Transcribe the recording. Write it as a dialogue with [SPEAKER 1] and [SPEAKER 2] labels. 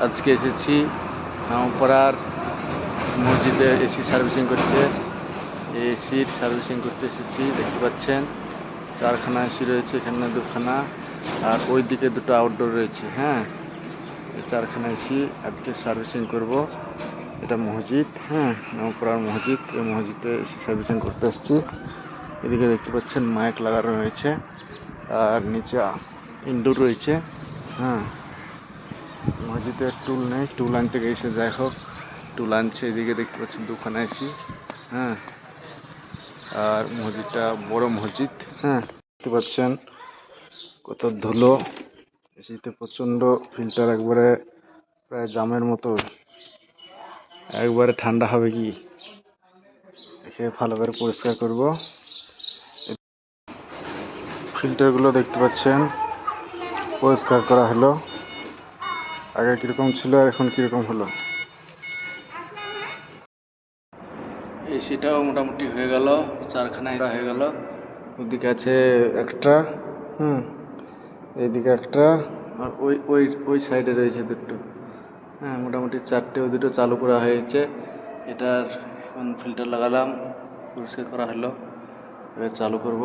[SPEAKER 1] আজকে এসেছি নামপাড়ার মসজিদে এসি সার্ভিসিং করতে। এসির সার্ভিসিং করতে এসেছি। দেখতে পাচ্ছেন 4খানা এসি রয়েছে, এখানে 2খানা, আর ওই দিকে 2টো আউটডোর রয়েছে। হ্যাঁ, এই 4খানা এসি আজকে সার্ভিসিং করব। এটা মসজিদ, হ্যাঁ, নামপাড়ার মসজিদ। এই মসজিদে এসি সার্ভিসিং করতে এসেছি। এদিকে দেখতে পাচ্ছেন মাইক লাগানো রয়েছে, আর নিচে ইনডোর রয়েছে। হ্যাঁ, মসজিদে টুল নেই, টুল আনতে গেছে, যাই হোক টুল আনছে। এদিকে দেখতে পাচ্ছেন 2খানা এসি। হ্যাঁ, আর মসজিদটা বড় মসজিদ। হ্যাঁ, দেখতে পাচ্ছেন কত ধুলো। এসিতে প্রচণ্ড ফিল্টার, একবারে প্রায় জামের মতো। একবারে ঠান্ডা হবে কি, এসে ভালো করে পরিষ্কার করব। ফিল্টারগুলো দেখতে পাচ্ছেন পরিষ্কার করা হলো। আগে কীরকম ছিল আর এখন কীরকম হলো। এসিটাও মোটামুটি হয়ে গেল, 4খানা হয়ে গেল। ওদিকে আছে একটা, এইদিকে একটা, আর ওই ওই ওই সাইডে রয়েছে 2টো। হ্যাঁ, মোটামুটি 4টে, ওই 2টো চালু করা হয়েছে। এটার এখন ফিল্টার লাগালাম, পরিষ্কার করা হলো, এবার চালু করব।